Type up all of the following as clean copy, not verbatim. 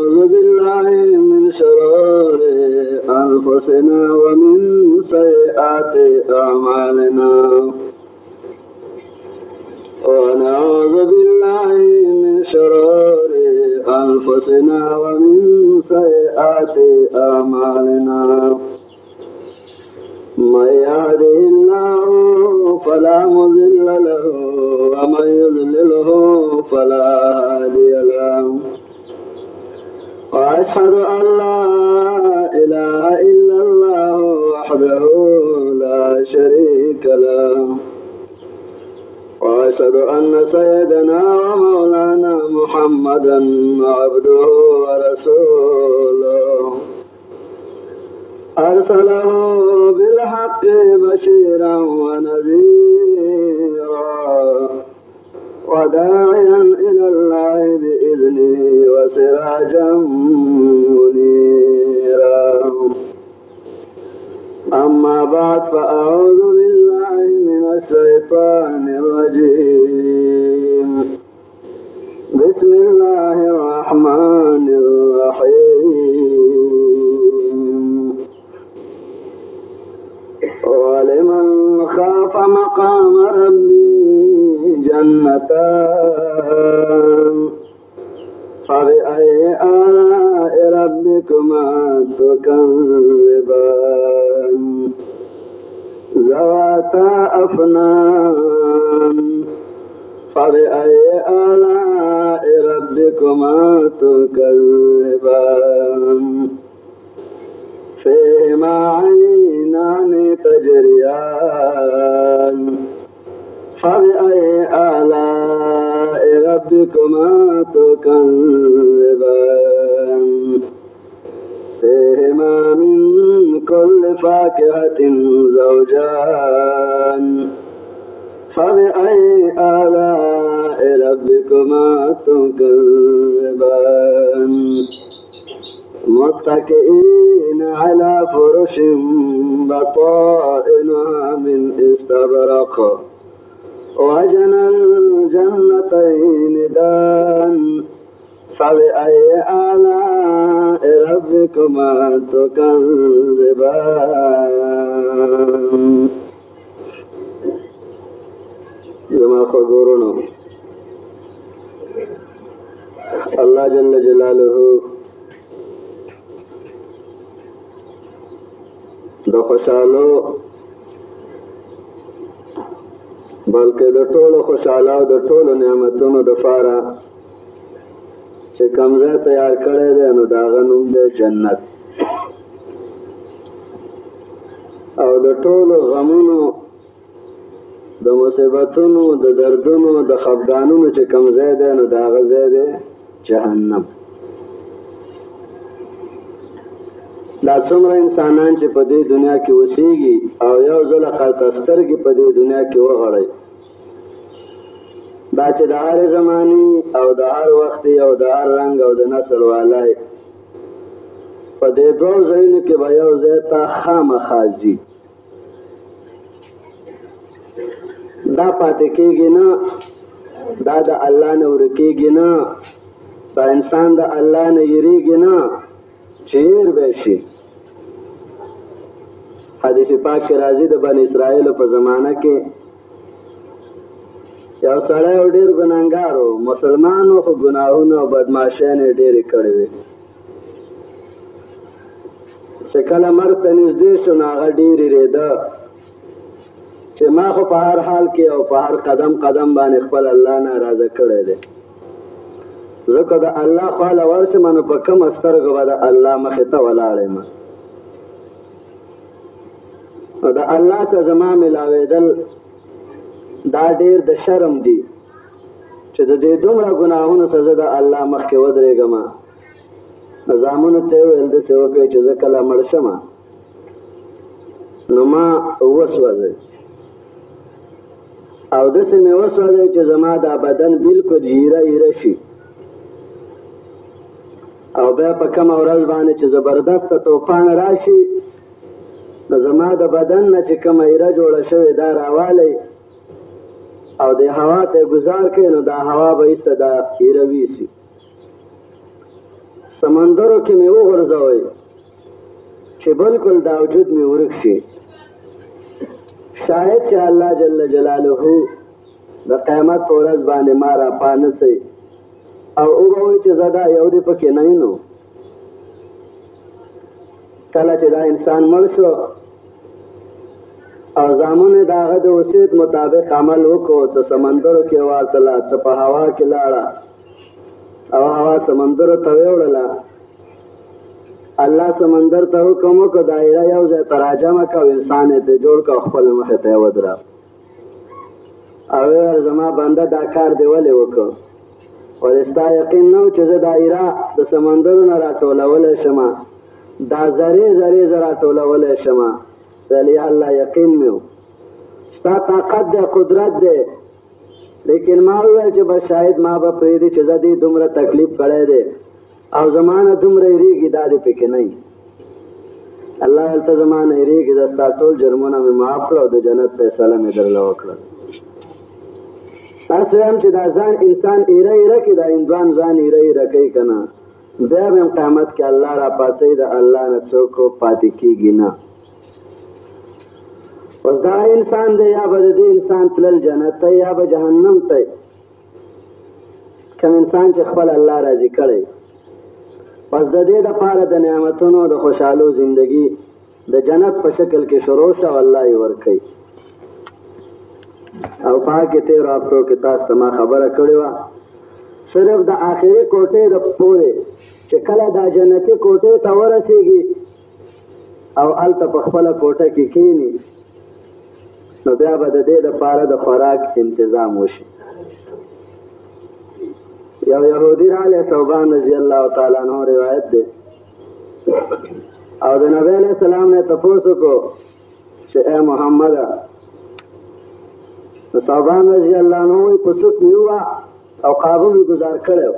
أعوذ بالله من شرور أنفسنا ومن سيئات أعمالنا ونعوذ بالله من شرور أنفسنا ومن سيئات أعمالنا من يهده الله فلا مضل له ومن يضلله فلا هادي له وأشهد أن لا إله إلا الله وحده لا شريك له وأشهد أن سيدنا ومولانا محمدا عبده ورسوله أرسله بالحق بشيرا ونذيرا وداعيا إلى الله بإذنه وسراجا منيرا أما بعد فأعوذ بالله من الشيطان الرجيم بسم الله الرحمن الرحيم ولمن خاف مقام ربي جنتان فبأي آلاء ربكما تكذبان ذواتا أفنان فبأي آلاء ربكما تكذبان فيهما عينان تجريان فبأي آلاء ربكما تكذبان فيهما من كل فاكهة زوجان فبأي آلاء ربكما تكذبان متكئين على فرش بطائنها من استبرق وجنى الجنتين دان فبأي آلاء ربكما تكذبان زما خبرنا الله جل جلاله د خوشالو بلکې د ټولو خوشاله او د ټولو نعمتونو د پاره چې کوم ځای تیار کړی دی نو د هغه نوم دی جنت او د ټولو غمونو د مصیبتونو د دردونو د خفګانونو چې کوم ځای دی نو د هغه ځای دی جهنم دا څومره انسانان چې په دې دنیا کې اوسېږي او یو ځل خلق سترګې په دې دنیا کې وغړی دا چې د هر زماني او د هر وخت او د هر رنګ او د نسل والی په دې دوه ځایونو کې به یو ځای ته خامخا ځي دا پاتې کېږي نه دا د الله نه ورکېږي نه دا انسان د الله نه یریږي نه چیر به شي حدیث پاک کې راځي د بنی اسرائیل په زمانه کې یو سړی او ډېر ګناهګار و مسلمان و خو ګناهونه او بدماشیانې ډېرې کړې وې چې کله مرګ ته نږدې شو نو هغه ډېر یېرېده چې ما خو په هر حال کې او په هر قدم قدم باندې خپل الله ناراضه کړی دی ځکه د الله خواله ورشم نو په کومه سترګه به د الله مخې ته ولاړ یم نو د الله ته زما ملاوېدل دا ډېر د شرم دی چې د دې دومره ګناهونو څخه زه د الله مخکې ودرېږم زامنو ته یې ویل داسې وکړئ چې زه کله مړ شم نو ما وسوځئ او داسې مې وسوځئ چې زما دا بدن بلکل هیره هیره شي او بیا په کومه ورځ باندې چې زبردسته طوفان راشي نو زما د بدن نه چې کومه هیره جوړه شوې دا راوالی او د هوا ته گزار کړي نو دا هوا به ایسته دا هیره ویسي سمندرو کې مې وغورځوئ چې بالکل دا وجود مې ورک شي. شاید چې الله جل جلاله د قیامت په ورځ باندې ما را پانسئ او وبوئ چې زه دا یو دې پکې نه نو. کله چې دا انسان مړ شو او زامن د هغه د وصیت مطابق عمل وکړو، څه سمندرو کې واچله، څه په هوا کې لاړه او هوا سمندرو ته ویوړله. الله سمندر ته حکم وکړ دایره یو ځای ته راجمع کړه او انسان یې ترې جوړ کړه او خپل مخې ته یې ودراو او ویل زما بنده دا کار دې ولې وکړ؟ ولې ستا یقین نه و چې زه دایره د سمندرو نه راټولولی شم، دا ذرې ذرې زه راټولولی شم؟ ویل یا الله یقین مې و، ستا طاقت دی قدرت دی، لیکن ما وویل چې بس شاید ما به پرېږدي چې زه دې دومره تکلیف کړی دی او زما نه دومره یېرېږي دا دې پکې نه وي. الله ویل ته زما نه یېرېږي، زه ستا ټول جرمونه مې معاف کړه او د جنت فیصله مې درله وکړه. تاسو وایم چې دا ځان انسان ایره ایره کړي، دا هندوان ځان ایره ایره کوي که نه، بیا به هم قیامت کې الله را پاڅوي، د الله نه څوک پاتې کېږي نه. اوس دا انسان دی یا به د دې انسان تلل جنت ته یا به جهنم ته. کوم انسان چې خپل الله راضي کړی، پس د دې دپاره د نعمتونو د خوشحالو زندگی د جنت په شکل کې شروع شه او الله یې ورکوي. او پاکې تېرو هفتو کې تاسو ته ما خبره کړې وه صرف د آخري کوټې د پورې چې کله دا جنتي کوټې ته ورسېږي او هلته په خپله کوټه کې کښېني، نو بیا به د دې دپاره د خوراک انتظام وشي. یو یهودي راغلی، ثوبان رضی الله تعالی عنہ روایت دی، او د نبی علیہ السلام نه تپوس وکړو چې اے محمده، نو ثوبان رضی الله عنہ وایي په سوک مې ووه او قابو مې ګزار کړی و.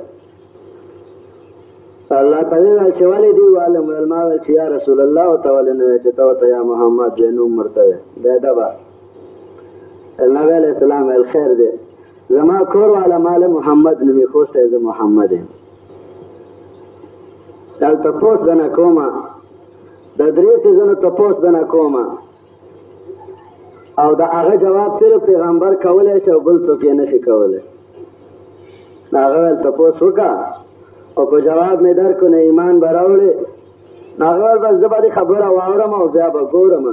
الله ته ویل چې ولې دې ووهلم؟ ویل ما ویل چې یا رسول الله ورته ولې نه وایې چې ته ورته یا محمد دی نوم ورته وایې بېادبه. نبی علیہ السلام ویل خیر دی، زما کور والا مال محمد نومې خوستی زه محمد یم. دل تپوس دنه کومه، د درې څیزونو تپوس دنه کومه او د هغه جواب صرف پیغمبر کولی شي او بل څوک یې نشي کولی. د هغه ویل تپوس وکړه او په جواب مې درکړو نه ایمان به راوړې. نو هغه ویل بس زه به دې خبره واورم او بیا به ګورم.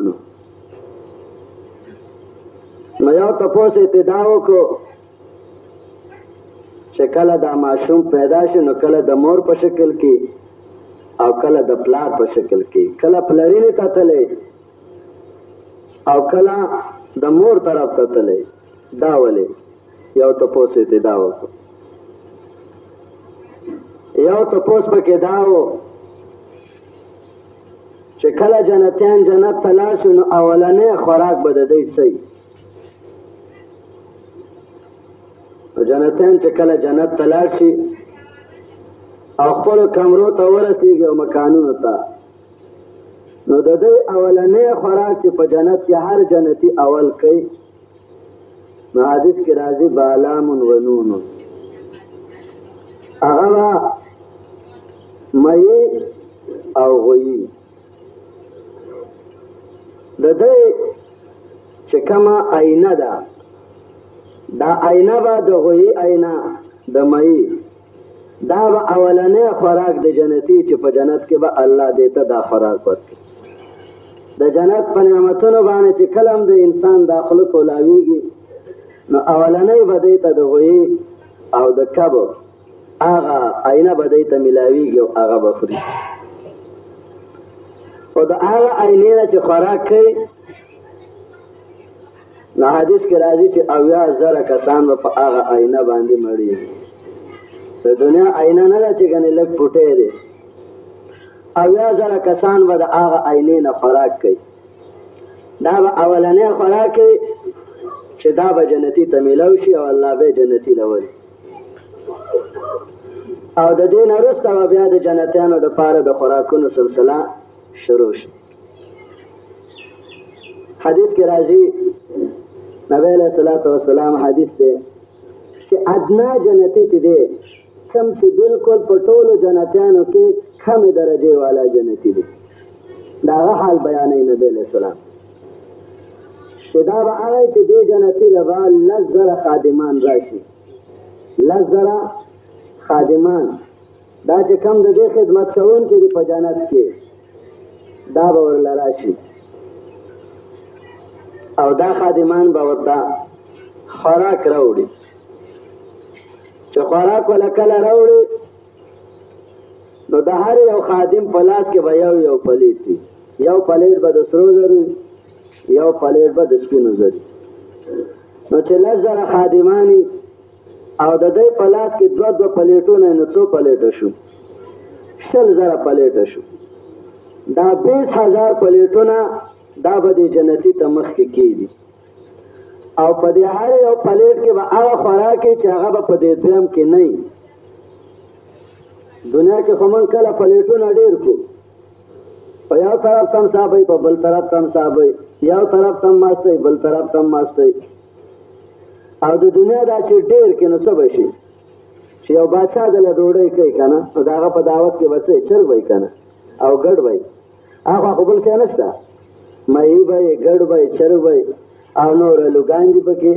نو یو تپوس ابتدا وکړو چې کله دا ماشوم پیدا شي نو کله د مور په شکل کې او کله د پلار په شکل کې، کله پلرینې ته تللی او کله د مور طرف ته تللی. دا ولې؟ یو تپوس ابتدا وکړو. یو تپوس پکې دا و چې کله جنتیان جنت ته لاړ شي نو اولنی خوراک به د دوی څه وي؟ جنتیان چې کله جنت ته لاړ شي او خپلو کمرو ته ورسېږي او مکانونو ته، نو د دوی اولنی خوراک چې په جنت کې هر جنتي اول کوي، نو حدیث کې راځي بالام و نون، هغه به مئی او غویي. د دوی چې کومه آینه ده، دا آینه به د غویي آینه د مئی، دا به اولنی خوراک د جنتی چې په جنت کې به الله دې ته دا خوراک ورکړي. د جنت په نعمتونو باندې چې کله هم د انسان داخله کولاویږي نو اولنی به دې ته د غویي او د کبو هغه آینه به دې ته ملاویږي او هغه به خوري. او د هغه آینې نه چې خوراک کوي نو حدیث کې راځي چې 80,000 کسان به په هغه آینه باندې مړېږي. د دنیا آینه نه ده چې ګنې لږ پوټی دی، 80,000 کسان به د هغه آینې نه خوراک کوي. دا به اولنی خوراک کوي چې دا به جنتي ته میلاو شي او الله به جنتي لولي. او د دې نه وروسته به بیا د جنتیانو دپاره د خوراکونو سلسله شروع شي. حدیث کې راځي، نبی علیہ الصلوۃ والسلام حدیث دی چې ادنا جنتی چې دی کوم چې بالکل په ټولو جنتیانو کې کمې درجې والا جنتي دي د هغه حال بیانوي نبي علیه السلام چې دا به هغه چې دې جنتي له به 10,000 خادمان راشي 10,000 خادمان دا چې کم د دې خدمت کوونکي دي په جنت کې دا به ورله راشي او دا خادمان به ورته خوراک راوړي چې خوراک ولا کله راوړي نو د هر یو خادم په لاس کې به یو پلیټ وي یو پلیټ به د سرو زرو یو پلیټ به د سپینو زرو نو چې 10,000 خادمانی او د دې په لاس کې دوه پلیټونه نو څو پلیټه شو 100,000 پلیټه شو دا 20,000 پلیټونه دا به د جنتی ته مخ کې کېږي او په دې هر یو پلیټ کې به هغه خوراک چې هغه به په دې دویم کې نه وي دنیا کې خو موږ کله پلیټونه ډېر کو په یو طرف تم صاحبې په بل طرف تم صاحبې یو طرف تم ماستې بل طرف تم ماستې او د دنیا دا چې ډېر کې نو څه به شي چې یو بادشاه دله ډوډۍ کوي که نه نو د هغه په دعوت کې به څه چرګ وی که نه او ګډ وی هغه خو بل شی نشته ماهي به یې ګډ به یې چرګ به او نور لوګان دي پکې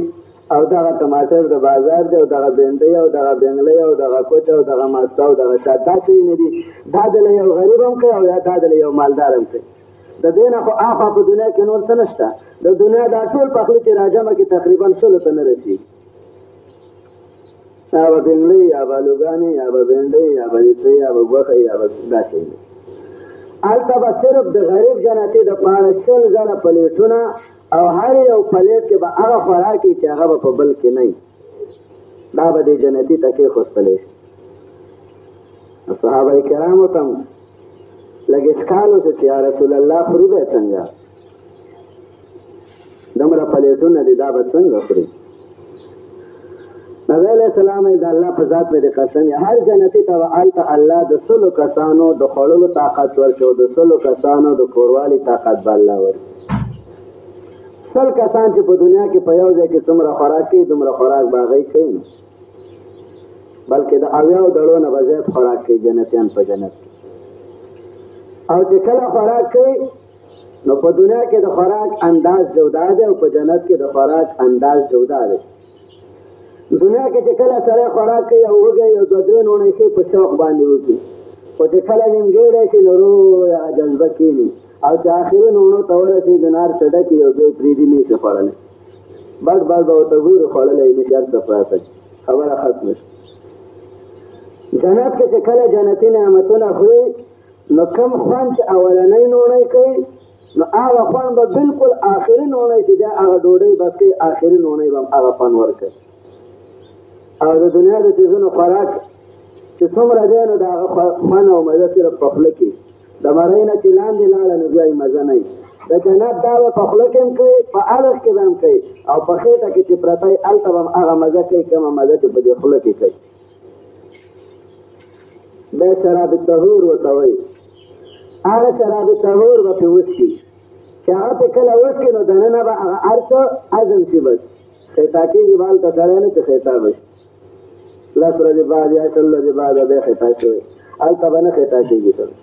او دغه ټماټر د بازار دی او دغه بینډۍ او دغه بنګلۍ او دغه کوچ او دغه ماسته او دغه شات دا شی نه دي دا دله یو غریب هم کوي او یا دا دله یو مالدار هم کوي د دې نه خو آخوا په دنیا کې نور څه نشته د دنیا دا ټول پخلی چې راجمه کې تقریبا 100 ته نه رسېږي یا به بنګلۍ یا به لوګانې یا به بینډۍ یا به لیسۍ یا به غوښه یا به دا شی دی هلته به صرف د غریب جنتي دپاره 100,000 پلیټونه او هر یو پلیټ کې به هغه خوراک چې هغه به په بل کې نه وي دا به د جنتي ته کېښودلی شي صحابه کرامو ته هم لږ اشکال وشو چې یا رسول الله خوري به څنګه دومره پلیټونه دي دا به څنګه خوري نبی علیہ السلام د الله په ذات باندې قسم هر جنتی ته هلته الله د 100 کسانو د خوړلو طاقت ورکړي او د 100 کسانو د کوروالي طاقت به الله ورکړي 100 کسان چې په دنیا کې په یو ځای کې څومره خوراک کوي دومره خوراک به هغوی کوي بلکې د 80 ډړو نه به زیات خوراک کوي جنتیان په جنت او چې کله خوراک کوي نو په دنیا کې د خوراک انداز جودا دی او په جنت کې د خوراک انداز جودا دی دنیا کې چې کله سره خوراک کوي او وږی او 2-3 نوڼې شي په شوق باندې وکړي خو چې کله نیمګړی شي نو رویه جذبه کېني او چې آخري نوڼو ته ورسېږي نار څډکي یو ځای پرېږدي نه شي خوړلی بډ به ورته ګوري خوړلی نه شي هلته پراته خبره ختمه شي جنت کې چې کله جنتي نعمتونه خوري نو کم خوند چې اولنۍ نوڼۍ کوي نو هغه خوند به بالکل آخري نوڼۍ چې دی هغه ډوډۍ بس کوي آخري نوڼۍ به هم هغه خوند ورکوي او د دنیا د څیزونو خوراک چې څومره دی نو د هغه خوند او مزه صرف په خوله کې د مرۍ نه چې لاندې لاړه نو بیا یې مزه نه وي د جنت دا به په خوله کې هم کوي په الخ کې به هم کوي او په خېټه کې چې پرته وي هلته به هم هغه مزه کوي کومه مزه چې په دې خوله کې کوي بیا شراب طهور ورته وایي هغه شراب طهور به پرې وڅښي چې هغه پرې کله وڅښي نو دننه به هغه هر څه هضم شي بس خېټه کېږي به هلته سړی نه چې خېټه به شي 10 ورځې بعد یا 100 ورځې بعد بیا خېټه شوی هلته به نه خېټه کېږي سړی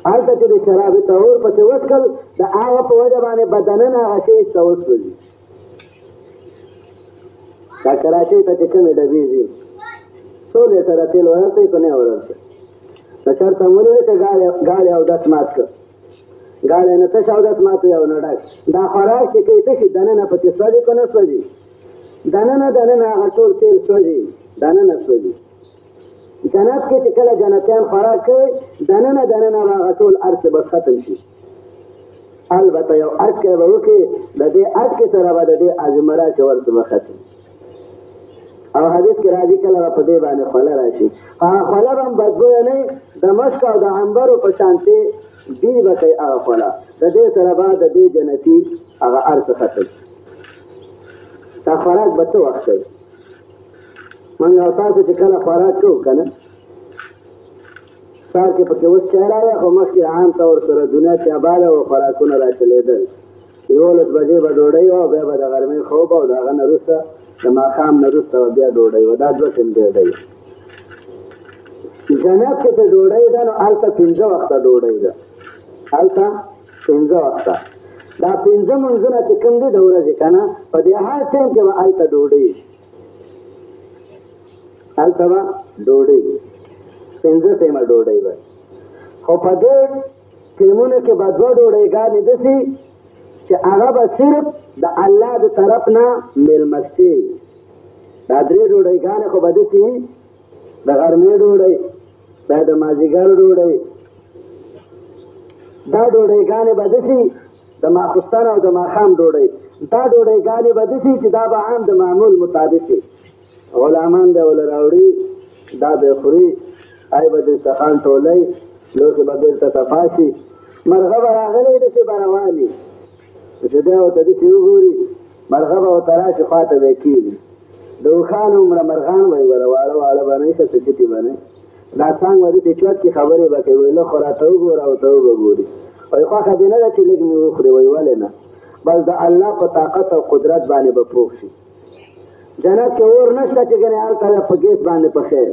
هلته چې د شراب طهور پسې وڅښل د هغه په وجه باندې به دننه هغه شی ایسته وسوځي دا کراچۍ ته چې کومې ډبې ځي 100 لیټره تېل ورسوي که نه ورسوي نو چېرته ولې چې ګاډۍ اودس مات کړ ګاډۍ نه تش اودس مات وي او نه ډک دا خوراک چې کوي تشي دننه پسې سوځي که نه سوځي دننه هغه ټول تېل سوځي دننه سوځي جنت کې چې کله جنتیان خوراک کوي دننه به هغه ټول هر څه به ختم شي البته یو اټکی به وکړي د دې اټکې سره به د دې اجمره چې ورته به ختم او حدیث کې راځي کله به په دې باندې خوله راشي هغه خوله به هم بدبویه نه د مشک او د عنبرو په شانتې بي به کوي هغه خوله د دې سره به د دې جنتي هغه هر څه ختم دا خوراک به څه وخت کوي موږ او تاسو چې کله خوراک کوو که نه سهار کې پکې اوس چای راغی خو مخکې عام طور سره دنیا چې آباده وه خوراکونه راچلېدل 11 بجې به ډوډۍ وه بیا به د غرمې خوب او د هغه نه وروسته د ماښام نه وروسته به بیا ډوډۍ وه دا 2 ټیم ډوډۍ جنت کې چې ډوډۍ ده نو هلته 5 وخته ډوډۍ ده، هلته 5 وخته. دا 5 منځونه چې کوم دي د ورځې که نه، په دې هر ټایم کې به هلته ډوډۍ، هلته به ډوډۍ 5 ټایمه ډوډۍ به. خو په دې ټایمونو کې به 2 ډوډۍ داسې چې هغه به صرف د الله د طرف نه میلمستې. دا 3 ډوډۍ خو به داسې د غرمې ډوډۍ، بیا د مازدیګر ډوډۍ، دا ډوډۍ به داسې د ماخوستن او د ماښام ډوډۍ، دا ډوډۍ به داسې چې دا به هم د معمول مطابق وي. غلامان به ولې راوړي، دا به خوري، ای به دسترخوان ټولوي، لوښي به بېرته صفا شي، مرغه به راغلی داسې به روان وي چې دی ورته داسې وګوري، مرغه به ورته راشي خواته به یې کښېني. د اوښانو عمره مرغان به یې ګوره، واړه واړه به نه وي، ښه چټي به نه وي. دا څانګ به داسې چوت کې خبرې به کوي، وایي لږ خو راته وګوره او ته وبه ګوري. وایي خوښه دې نه ده چې لږ مې وخورې، وایي ولې نه، بس د الله په طاقت او قدرت باندې به پوه شي. جنت کې اور نشته چې ګنې هلته په ګیس باندې پخې،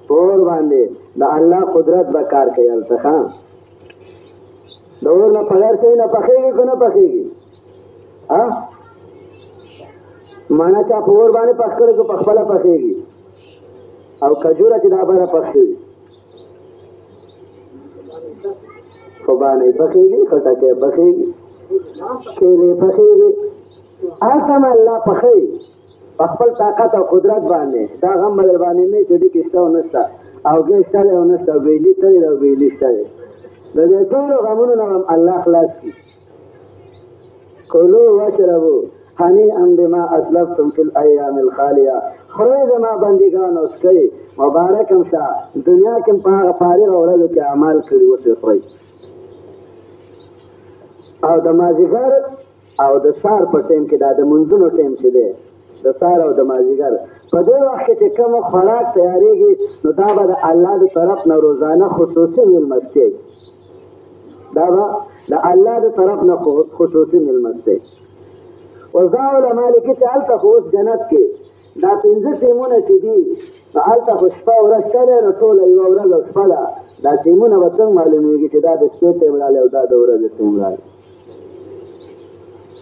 په اور باندې د الله قدرت به کار کوي هلته. ښه د اور نه بغیر شی نه پخېږي که نه پخېږي؟ مانا چا په اور باندې پخ کړی که په خپله پخېږي؟ او کجوره چې دا بره پخ شوي خو باندې پخېږي، خټکی پخېږي، کیلې پخېږي، هلته هم الله پخوي په خپل طاقت او قدرت باندې. دا غم به در باندې نه وي چې ډېکې شته او نه شته، او ګیس شته دی او نه شته، او بجلي شته دی او بجلي شته دی. د دې ټولو غمونو نه هم الله خلاص کړي. کلوا واشربوا هنیئا بما اسلفتم فی الایام الخالیه. خورئ زما بندګانو، څکئ، مبارک هم شه، دنیا کې هم په هغه فارغه ورځو کې اعمال کړي اوس یې خورئ. او د مازدیګر او د سهار په ټایم کې دا د منځونو ټایم چې دی، د سهار او د مازدیګر په دې وخت کې چې کوم خوراک تیارېږي نو دا به د الله د طرف نه روزانه خصوصي میلمستې، دا به د الله د طرف نه خصوصي میلمستې. وزا علما لیکي چې هلته خو اوس جنت کې دا 5 ټایمونه چې دي نو هلته خو شپه ورځ شته دی، نو ټوله یوه ورځ او شپه ده. دا ټایمونه به څنګه معلومېږي چې دا د شپې ټایم راغلی او دا د ورځې ټایم راغلی؟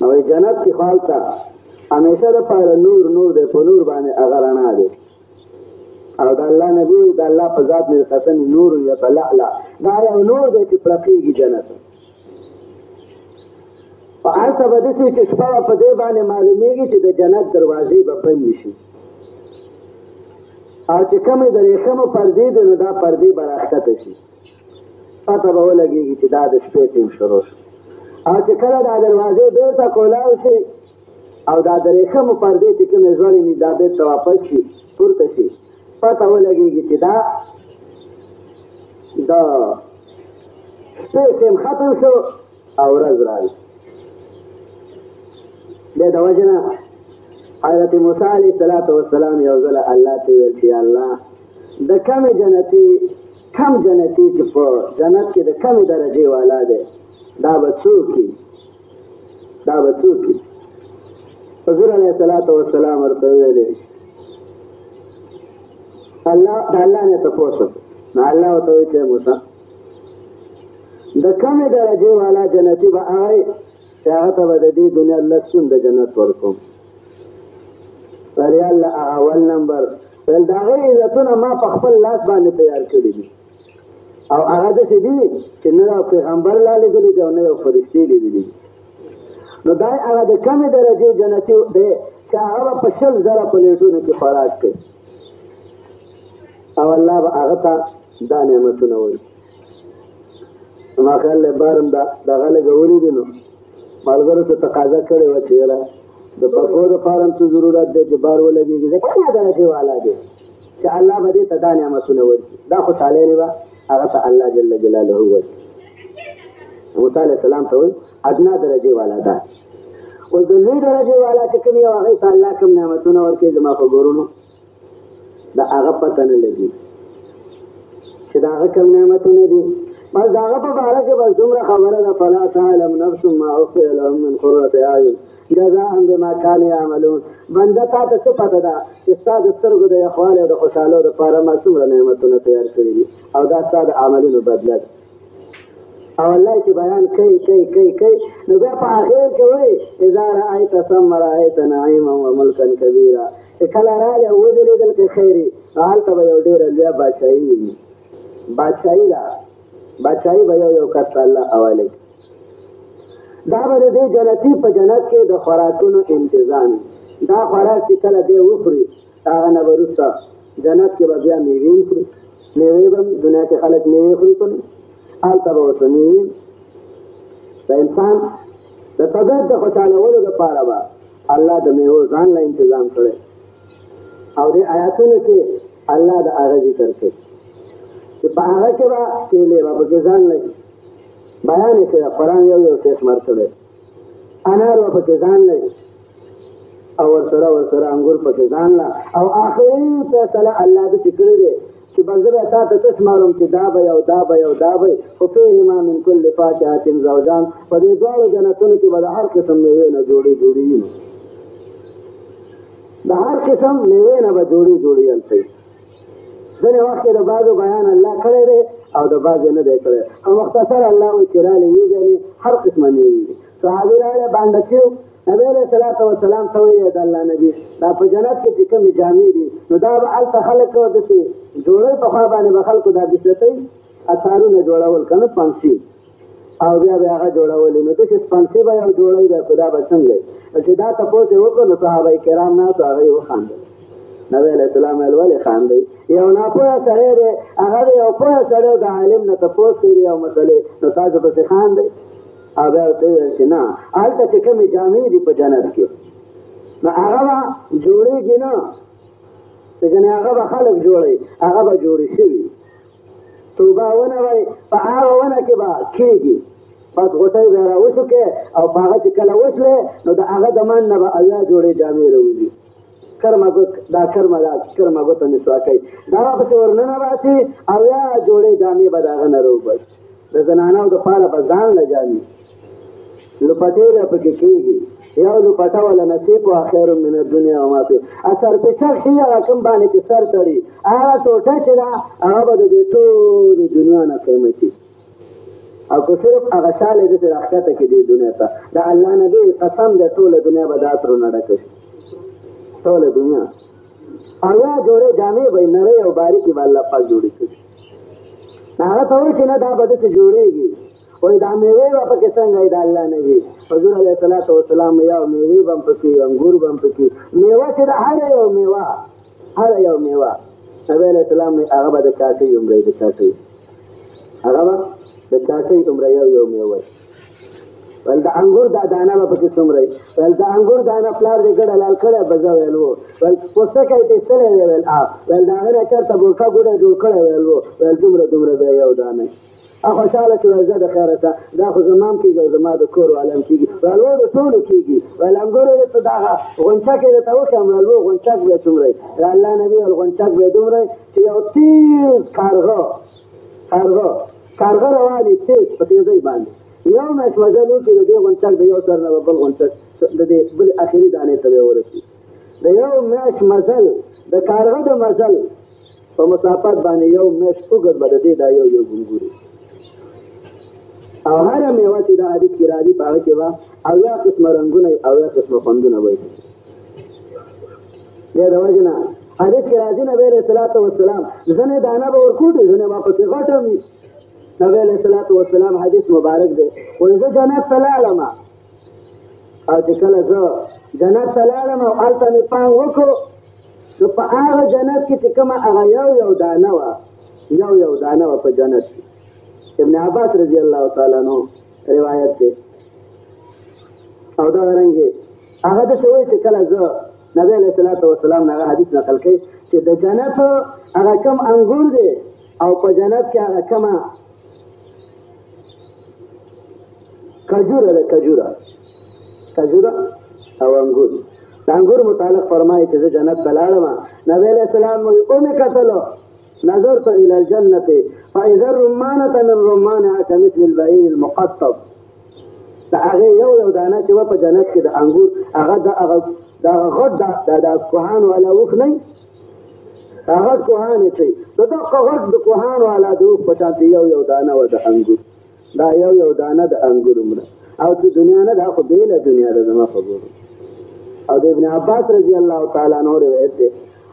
نو جنت کې خو هلته همیشه دپاره نور نور دی، په نور باندې هغه رڼا دی. او د الله نبي وایي د الله په ذات مې قسم نور یتلألأ، دا یو نور دی چې پرقېږي جنت. په هلته به داسې چې شپه به په دې باندې معلومېږي چې د جنت دروازې به بندې شي، او چې کومې د ریښمو پردې دي نو دا پردې به راښکته شي، پته به ولګېږي چې دا د شپې ټیم شروع شو. او چې کله دا دروازې بېرته کولاو شي او دا د ریښمو پردې چې کومې ځوړې دي دا بېرته واپس شي، پورته شي، پته ولګېږي چې دا د شپې ټیم ختم شو او ورځ راغله. دې د وجې نه حضرت موسی علیه السلام یو ځله الله ته ویل چې الله د کمې کم جنتي چې په جنت کې د کمې درجې والا دی دا به څوک وي؟ دا به څوک وي؟ حضور علیه السلام ورته وویلې د الله نه تپوس وکړه. نو الله ورته وویل چې موسی د کمې درجې والا جنتي به هغه وي چې هغه ته به د دې دنیا لږ څون د جنت ورکوم. ویل الله اول نمبر ویل د هغې عزتونه ما په خپل لاس باندې تیار کړي دي، او هغه داسې دي چې نه یو پیغمبر لا لیدلي دي او نه یو فرښتې لیدلي دي. نو دا هغه د کمې درجې جنتي دی چې هغه به په 100,000 پلیټونو کې خوراک کوي، او الله به هغه ته دا نعمتونه وایي. ما خیال دی بار هم دغه لږه ولیدي نو ملګرو ته تقاضا کړې وه چې یاره د پکو دپاره هم څه ضرورت دی چې بار ولګېږي، د کومه درجې والا دی چې الله به دې ته دا نعمتونه ورکړي. دا خوشحالۍ نه به هغه ته الله جل جلاله ورکړي. موسی علیه السلام ته وایي ادنا درجې والا ده. اوس د لوی درجې والا چې کوم یو هغې ته الله کوم نعمتونه ورکوي زما په ګورونو د هغه پته نه لګي چې د هغه کوم نعمتونه دي. بس د هغه په باره کې بس دومره خبره ده فلا تعلم نفس ما اخفي لهم من قرة اعین جزاء بما كانوا يعملون. بنده تا ته څه پته ده چې ستا د سترګو د یخوالي او د خوشحالو دپاره ما څومره نعمتونه تیار کړي دي او دا ستا د عملونو بدله ده. او الله چې بیان کوي نو بیا په آخر کې وایي اذا رأیت ثم رأیت نعیما وملکا کبیرا، چې کله راغلی ودرېدل کې خیر نو هلته به یو ډېره لویه بادشاهي وي. بادشاهي ده، بادشاهي به یو کس ته الله حواله کړي. دا به د دې جنتي په جنت کې د خوراکونو انتظام، دا خوراک چې کله دی وخوري هغه نه به وروسته جنت کې به بیا میوې وخوري. میوې به دنیا کې خلک میوې خوري که نه، هلته به ورته میوې. د انسان د طبیعت د خوشحالولو دپاره به الله د میوو ځان له انتظام کړی. او دې آیاتونو کې الله د هغه ذکر کوي چې په هغه کې به کیلې به پکې ځان لري، بیان یې کړی قرآن یو قسمر کړی، انار به پکې ځان لري او ورسره انګور پکې ځان له. او آخري فیصله الله داسې کړی دی چې بس زه به تا ته څه شمارم چې دا به یو دا به یو دا به خو فیهما من کل فاکهة زوجان. په دې دواړو جنتونو کې به د هر قسم میوې نه جوړې وي، د هر قسم میوې نه به جوړې هلته وي. ځینې وخت کې د بعضو بیان الله کړی دی او د بعضې نه دی کړی، او مختصر الله وایي چې راغلې وي یعنې هر قسمه میوې دي. صحابي راغلی بانډه کیو نبی علیه صلات وسلام ته وایي د الله نبي دا په جنت کې چې کومې جامې دي نو دا به هلته خلک داسې جوړوي، پخوا باندې به خلکو دا بسرتۍ اثارونه جوړول که نه پنسي او بیا به هغه جوړولې، نو داسې پنسي به یو جوړوي دا خو دا به څنګه وي. چې دا تپوس یې وکړو نو صحابه کرام ناستو هغه یې وخندل. نبی علیه السلام ویل ولې خاندئ؟ یو ناپوهه سړی دی هغه د یو پوهه سړی د عالم نه تپوس کوي یو مسلې نو تاسو پسې خاندئ؟ او بیا ورته وویل چې نه هلته چې کومې جامې دي په جنت کې نو هغه به جوړېږي نه، ځکه هغه به خلک جوړوي، هغه به جوړې شوي. توبه ونه وایي په هغه ونه کې به کېږي، بس غوټۍ به یې راوشوکې او په هغه چې کله وشلې نو د هغه د من نه به اویا جوړې جامې راوځي. کرمه ګوته مسواکۍ دا به پسې ورننه راشي اویا جوړې جامې به د هغه نه راوباسي. د زنانو دپاره به ځان له جامې لپټې به پکې کېږي، یو لپټه وله نصیب و خیر من الدنیا وما فیها. سر پیچک شي هغه کوم باندې چې سر تړي هغه ټوټه چې ده هغه به د دې ټولې دنیا نه قیمتي، او که صرف هغه شال یې داسې راښکته کړي دې دنیا ته د الله نبي قسم دی ټوله دنیا به د عطرونه ډکه شي، ټوله دنیا. او یا جوړې جامې به یې نرۍ او باریکې به الله پاک جوړې کړي. هغه ته وایي چې نه دا به داسې جوړېږي، وایي دا میوې به پکې څنګه وي د الله نبي حضور علیه صلات وسلام یو میوې به هم پکې انګور به هم پکې میوه چې د هره یو میوه نبی علیه السلام هغه به د چاټۍ عمرې د چاټۍ هغه به د چاټۍ عمره یو میوه ول د انګور دا دانه به پکې څومره ول د انګور دانه پلار دې ګډه لال کړی به زه ویل وو ول پوستکی یې تېستلی دی ویل ول د هغه نه چېرته ګوښه ګوډه جوړ کړی ویل وو ول دومره به یو دانه خوشحاله شو ویل زه د خیره ته دا خو زما هم کېږي او زما د کور والم کېږي ویل وو د ټولو کېږي ویل انګور یې درته دغه غونچک یې درته وښیم ویل وو غونچک به یې څومره د الله نبي ویل غونچک به یې دومره چې یو تېز کارغه رواني تېز په تېزۍ باندې یو میاشت مزل وکړي د دې غونچک د یو سر نه به بل غونچک د دې بلې اخري دانې ته به ورسي د یو میاشت مزل د کارغه د مزل په مسافت باندې یو میاشت اوږد به د دې دا یو ګونګوري. او هره میوه چې دا حدیث کې راځي په هغه کې به اویا قسمه رنګونه اویا قسمه خوندونه به وي. دې د وجې نه حدیث کې راځي نبی علیه صلات وسلام ځینې دانه به ورکوټي ځینې به پکې غټه وي. نبی علیه صلات وسلام حدیث مبارک دی وایي زه جنت ته لاړم او چې کله زه جنت ته لاړم او هلته مې پام وکړو نو په هغه جنت کې چې کومه هغه یو دانه وه په جنت کې. ابن عباس رضی الله تعالی عنہ روایت دی او دا رنګې هغه داسې وایي چې کله زه نبی علیه صلات وسلام نه هغه حدیث نقل کوي چې د جنت هغه کم انګور دی او په جنت کې هغه کمه کجوره ده کجوره او انګور. د انګور متعلق فرمایي چې زه جنت ته لاړم نبی علیه السلام وایي ومې کتلو نظرت الى الجنه فاذا الرمانه من رمانها كمثل البعير المقطب د هغې یو دانه چې وه په جنت کې د انګور هغه د غټ د کوهان والا اوښ نه هغه کوهان یې کوي د دغه غټ د کوهان والا د اوښ په شان یو دانه وه د انګور دا یو دانه د انګور مړه او د دنیا نه دا خو بېله دنیا ده زما په ګورو او د ابن عباس رضی الله تعالی عنه روایت دی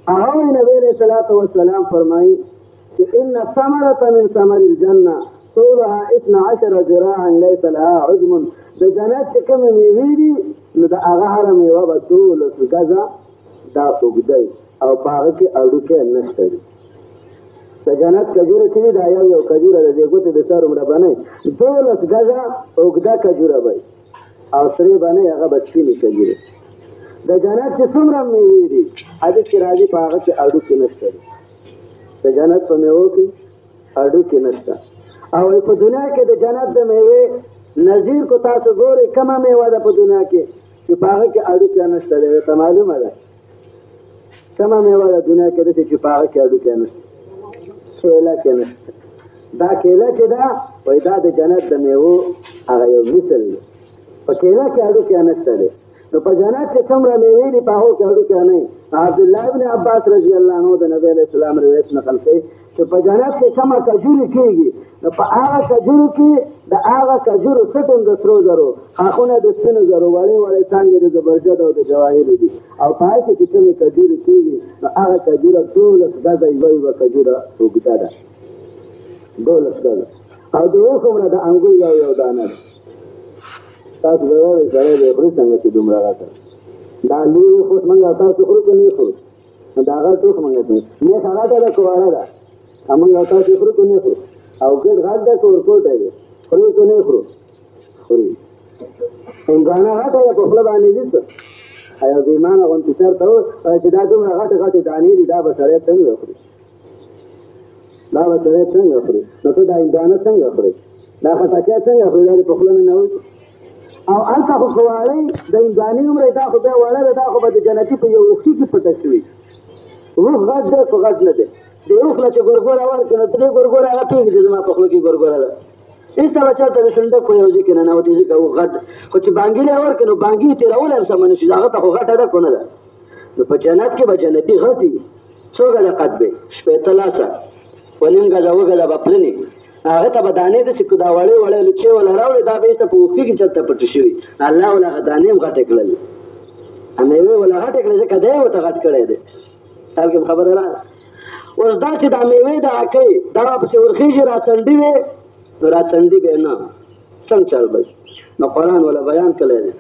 هغه نبی علیه الصلاة والسلام فرمایي چې ان ثمرة من ثمر الجنه طولها 12 ذراعا ليس لها عجم د جنت چې کومې میوې دي نو د هغه هره میوه به 12 ګزه دا اوږده او په هغه کې اړوکې نشته دي د جنت کجوره چې وي دا یو کجوره د دې ګوتې د سر عمره به نه 12 ګزه اوږده کجوره به او سرې به نه هغه به سپینې کجورې د جنت چې څومره میوې دي حدیث کې راځي په هغه کې اړوکې نشته دي د جنت په میوو کې اړوکې نشته او په دنیا کې د جنت د میوې نظیر کو تاسو ګورئ کومه میوه ده په دنیا کې چې په هغه کې اړوکې نشته دی ته معلومه ده کومه میوه ده دنیا کې ده چې په هغه کې اړوکې نشته کیله کې نشته دا کیله چې ده وایي دا د جنت د میوو هغه یو مثل دی په کیله کې اړوکې نشته دی نو په جنت کې څومره میوې دي په هغو کې اړوکې نه وي عبدالله ابن عباس رضی الله عنه د نبی علیه السلام روایت نقل کوي چې په جنت کې کومه کجورې کېږي نو په هغه کجورو کې د هغه کجورو سټم د سرو زرو خاښونه د سپینو زرو وړې وړې څانګې د زبرجد او د جواهرو دي او په هغه کې چې کومې کجورې کېږي نو هغه کجوره 12 ګزه یوه کجوره اوږده ده 12 ګزه او د اوښ عمره د انګور یو دانه ده تاسو به وایئ سړی به خوري څنګه چې دومره غټه دا لوی خوش موږ تاسو خورو که نه خورو نو د هغه ټوک موږ ته نیخه غټه ده که وړه ده موږ تاسو خورو که نه خورو او ګډ غټ ده که ورکوټی دی خوري که نه خورو خوري هندوانه غټه ده په خوله باندې دي څه یو بېمانه غوندې سر ته ووایي چې دا دومره غټې غټې دانې دي دا به سړی څنګه خوري دا به سړی څنګه خوري نو ته دا هندوانه څنګه خوري دا خټکی څنګه خوري دا دې په خوله نه ننوځي او هلته خو که واړی د هندوانې عمره دا خو بیا وړه ده دا خو به د جنتي په یو اوښکي کې پټه شوي اوښ غټ دی خو غټ نه دی د اوښ له چې ګورګوره ورکړه نو درې ګورګوره هغه پوهېږي چې زما په خوله کې ګورګوره ده هېڅ به چېرته د شونډک په یو ځای کې ننوتې ځکه اوښ غټ خو چې بانګي یې ورکړي نو بانګي یې تېرولی هم سمه نه شي هغه ته خو غټه ده خو نه ده نو په جنت کې به جنتي غټ وي څو ګزه قد دی 15 لاسه ونیم ګزه 2 ګزه به پلنې هغه ته به دانې داسې که دا وړې وړې لوچې وله راوړې دا به ایسته په اوښکي کې چېرته پټې شوي الله وله هغه دانې هم غټې کړلې میوې وله غټې کړې ځکه دی ورته غټ کړی دی خیال کې خبره راغله اوس دا چې دا میوې دغه کوي دا پسې ورخېږي راڅنډي وې نو راڅنډي به نه څنګه چل به نو قرآن وله بیان کړی دی